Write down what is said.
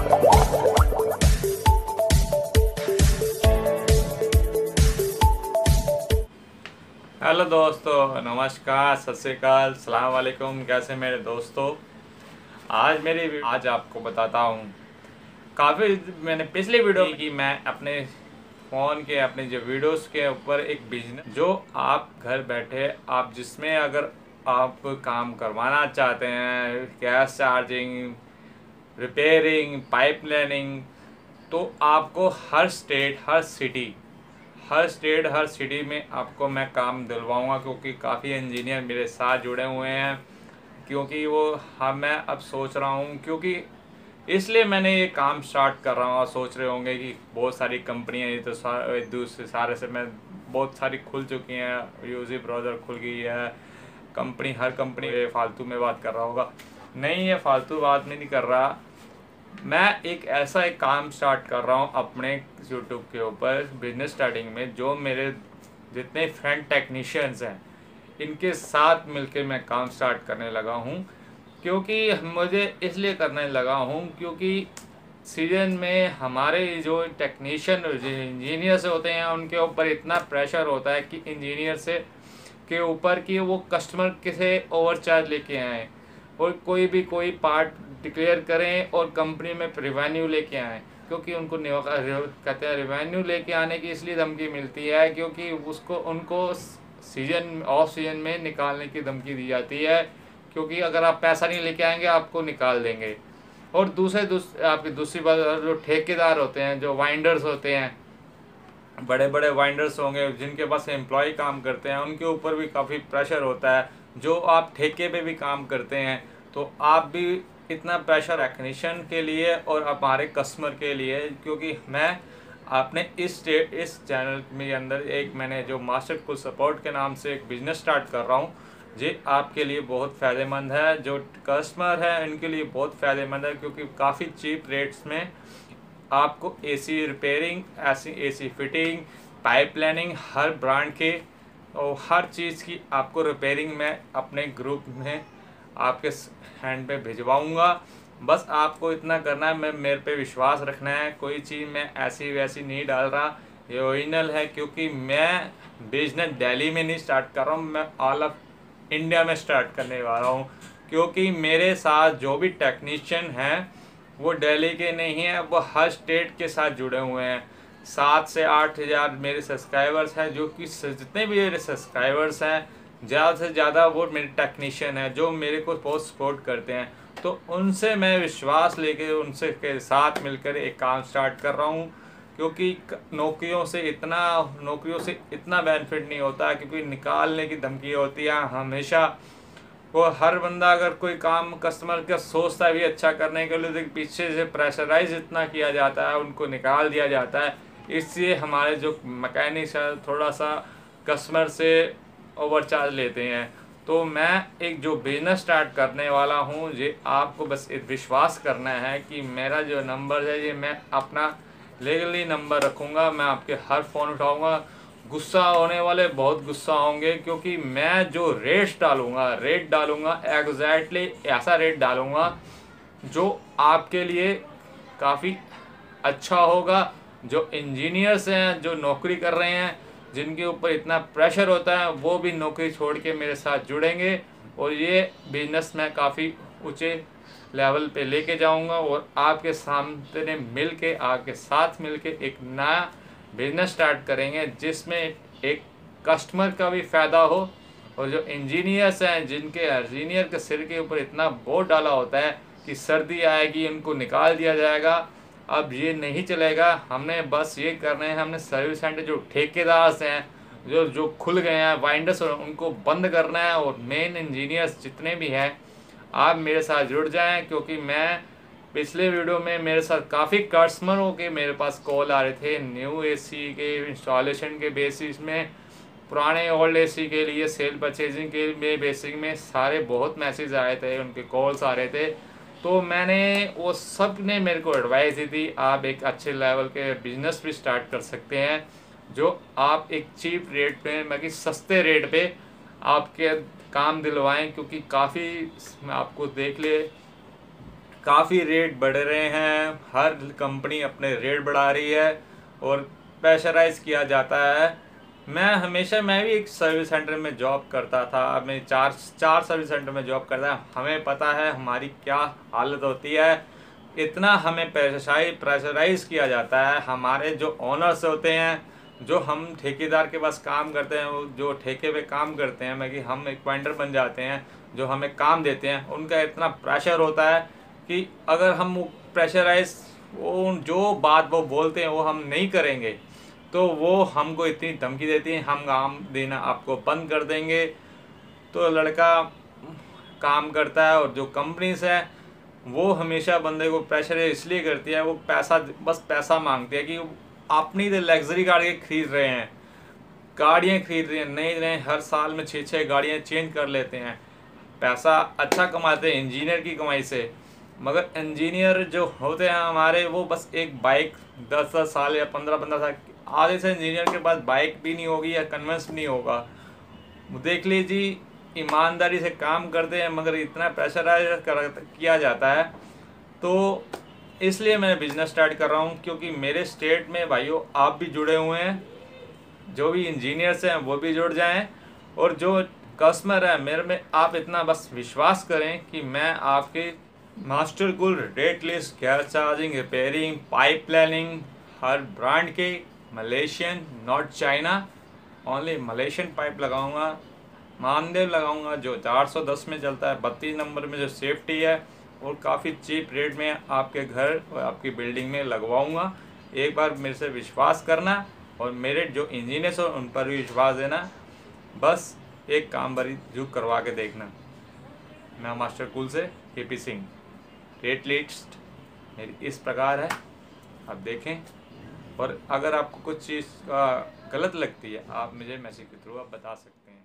Hello दोस्तों, नमस्कार, सत श्री अकाल, सलाम वालेकुम। कैसे मेरे दोस्तों? आज आपको बताता हूँ। काफ़ी मैंने पिछली वीडियो में कि मैं अपने फ़ोन के अपने जो वीडियोस के ऊपर एक बिजनेस जो आप घर बैठे आप जिसमें अगर आप काम करवाना चाहते हैं, गैस चार्जिंग, रिपेयरिंग, पाइपलाइनिंग, तो आपको हर सिटी में आपको मैं काम दिलवाऊंगा, क्योंकि काफ़ी इंजीनियर मेरे साथ जुड़े हुए हैं। क्योंकि वो मैं अब सोच रहा हूँ, क्योंकि इसलिए मैंने ये काम स्टार्ट कर रहा हूँ। और सोच रहे होंगे कि बहुत सारी कंपनियाँ ये तो दूसरे सारे से मैं बहुत सारी खुल चुकी हैं, यूजी ब्राउज़र खुल गई है, हर कंपनी ये फालतू में बात कर रहा होगा। नहीं, ये फालतू बात में नहीं कर रहा। मैं एक काम स्टार्ट कर रहा हूँ अपने यूट्यूब के ऊपर बिजनेस स्टार्टिंग में, जो मेरे जितने फ्रेंड टेक्नीशियंस हैं इनके साथ मिलके मैं काम स्टार्ट करने लगा हूँ। क्योंकि मुझे इसलिए करने लगा हूँ क्योंकि सीजन में हमारे जो टेक्नीशियन जो इंजीनियर्स होते हैं उनके ऊपर इतना प्रेशर होता है कि इंजीनियर से के ऊपर कि वो कस्टमर से ओवर चार्ज लेके आएँ और कोई पार्ट डिक्लेयर करें और कंपनी में रिवेन्यू लेके आएँ। क्योंकि उनको कहते हैं रिवेन्यू लेके आने की इसलिए धमकी मिलती है क्योंकि उनको ऑफ सीजन में निकालने की धमकी दी जाती है। क्योंकि अगर आप पैसा नहीं लेके आएंगे आपको निकाल देंगे। और आपकी दूसरी बात, जो ठेकेदार होते हैं, जो वाइंडर्स होते हैं, बड़े बड़े वाइंडर्स होंगे जिनके पास एम्प्लॉय काम करते हैं, उनके ऊपर भी काफ़ी प्रेशर होता है। जो आप ठेके पे भी काम करते हैं तो आप भी इतना प्रेशर टेक्नीशियन के लिए और हमारे कस्टमर के लिए। क्योंकि मैं आपने इस चैनल में अंदर मैंने जो मास्टर कुल सपोर्ट के नाम से एक बिज़नेस स्टार्ट कर रहा हूँ। ये आपके लिए बहुत फ़ायदेमंद है, जो कस्टमर है इनके लिए बहुत फ़ायदेमंद है। क्योंकि काफ़ी चीप रेट्स में आपको AC repairing, AC fitting, pipelining, हर ब्रांड के और हर चीज़ की आपको रिपेयरिंग मैं अपने ग्रुप में आपके हैंड पे भिजवाऊंगा। बस आपको इतना करना है, मेरे पे विश्वास रखना है। कोई चीज़ मैं ऐसी वैसी नहीं डाल रहा, ये ओरिजिनल है। क्योंकि मैं बिजनेस दिल्ली में नहीं स्टार्ट कर रहा हूँ, मैं ऑल ऑफ इंडिया में स्टार्ट करने वाला हूँ। क्योंकि मेरे साथ जो भी टेक्नीशियन हैं वो दिल्ली के नहीं हैं, वो हर स्टेट के साथ जुड़े हुए हैं। 7 से 8 हज़ार मेरे सब्सक्राइबर्स हैं, जो कि जितने भी मेरे सब्सक्राइबर्स हैं ज़्यादा से ज़्यादा वो मेरे टेक्नीशियन हैं जो मेरे को बहुत सपोर्ट करते हैं। तो उनसे मैं विश्वास लेके उनसे के साथ मिलकर एक काम स्टार्ट कर रहा हूँ। क्योंकि नौकरियों से इतना बेनिफिट नहीं होता, क्योंकि निकालने की धमकी होती है हमेशा। वो हर बंदा अगर कोई काम कस्टमर का सोचता है भी अच्छा करने के लिए, तो पीछे से प्रेशराइज इतना किया जाता है, उनको निकाल दिया जाता है। इसलिए हमारे जो मैकेनिक्स है थोड़ा सा कस्टमर से ओवर चार्ज लेते हैं। तो मैं एक जो बिजनेस स्टार्ट करने वाला हूँ, ये आपको बस विश्वास करना है कि मेरा जो नंबर है ये मैं अपना लीगली नंबर रखूँगा। मैं आपके हर फ़ोन उठाऊँगा। गुस्सा होने वाले बहुत गुस्सा होंगे, क्योंकि मैं जो रेट डालूँगा एग्जैक्टली ऐसा रेट डालूँगा जो आपके लिए काफ़ी अच्छा होगा। जो इंजीनियर्स हैं, जो नौकरी कर रहे हैं, जिनके ऊपर इतना प्रेशर होता है, वो भी नौकरी छोड़ के मेरे साथ जुड़ेंगे और ये बिजनेस मैं काफ़ी ऊँचे लेवल पे लेके जाऊंगा। और आपके सामने आपके साथ मिलके एक नया बिजनेस स्टार्ट करेंगे, जिसमें एक कस्टमर का भी फ़ायदा हो। और जो इंजीनियर्स हैं, जिनके इंजीनियर के सिर के ऊपर इतना बोझ डाला होता है कि सर्दी आएगी उनको निकाल दिया जाएगा, अब ये नहीं चलेगा। हमने बस ये करना है, हमने सर्विस सेंटर जो ठेकेदार हैं, जो जो खुल गए हैं वाइंडर्स, उनको बंद करना है। और मेन इंजीनियर्स जितने भी हैं, आप मेरे साथ जुड़ जाएं। क्योंकि मैं पिछले वीडियो में मेरे साथ काफ़ी कस्टमरों के मेरे पास कॉल आ रहे थे न्यू एसी के इंस्टॉलेशन के बेसिस में, पुराने ओल्ड एसी के लिए सेल परचेजिंग के बेसिक में सारे बहुत मैसेज आए थे, उनके कॉल्स आ रहे थे। तो मैंने वो सब ने मेरे को एडवाइस दी थी, आप एक अच्छे लेवल के बिजनेस भी स्टार्ट कर सकते हैं, जो आप एक चीप रेट पे, मतलब सस्ते रेट पे आपके काम दिलवाएं। क्योंकि काफ़ी आपको देख ले काफ़ी रेट बढ़ रहे हैं, हर कंपनी अपने रेट बढ़ा रही है और प्रेशराइज किया जाता है। मैं भी एक सर्विस सेंटर में जॉब करता था, मैं चार सर्विस सेंटर में जॉब करता है। हमें पता है हमारी क्या हालत होती है, इतना हमें प्रेशराइज किया जाता है। हमारे जो ओनर्स होते हैं, जो हम ठेकेदार के पास काम करते हैं, वो जो ठेके पे काम करते हैं, मैं कि हम एक पॉइंटर बन जाते हैं, जो हमें काम देते हैं, उनका इतना प्रेशर होता है कि अगर हम वो प्रेशराइज वो जो बात वो बोलते हैं वो हम नहीं करेंगे तो वो हमको इतनी धमकी देती है, हम काम देना आपको बंद कर देंगे। तो लड़का काम करता है और जो कंपनीज है वो हमेशा बंदे को प्रेशर इसलिए करती है, वो पैसा बस पैसा मांगती है कि अपनी तो लग्जरी गाड़ी खरीद रहे हैं, गाड़ियाँ खरीद रहे हैं, नहीं रहे, हर साल में 6 गाड़ियाँ चेंज कर लेते हैं, पैसा अच्छा कमाते हैं इंजीनियर की कमाई से। मगर इंजीनियर जो होते हैं हमारे, वो बस एक बाइक 10-10 साल या 15-15 साल, आधे से इंजीनियर के पास बाइक भी नहीं होगी या कन्वेंस नहीं होगा। देख लीजिए, ईमानदारी से काम करते हैं मगर इतना प्रेशराइज किया जाता है। तो इसलिए मैं बिज़नेस स्टार्ट कर रहा हूँ, क्योंकि मेरे स्टेट में भाइयों आप भी जुड़े हुए हैं, जो भी इंजीनियर्स हैं वो भी जुड़ जाएं, और जो कस्टमर है मेरे में, आप इतना बस विश्वास करें कि मैं आपके master cool rate list, gas charging, repairing, pipe planning, हर ब्रांड के Malaysian, not China, only Malaysian pipe लगाऊंगा, मानदेव लगाऊंगा जो 410 में चलता है, 32 नंबर में जो सेफ्टी है, और काफ़ी चीप रेट में आपके घर और आपकी बिल्डिंग में लगवाऊंगा। एक बार मेरे से विश्वास करना और मेरे जो इंजीनियर्स हो उन पर भी विश्वास देना, बस एक काम बारी जो करवा के देखना। मैं मास्टर कूल से KP सिंह। रेट लिस्ट मेरी इस प्रकार है, आप देखें, और अगर आपको कुछ चीज़ गलत लगती है आप मुझे मैसेज के थ्रू आप बता सकते हैं।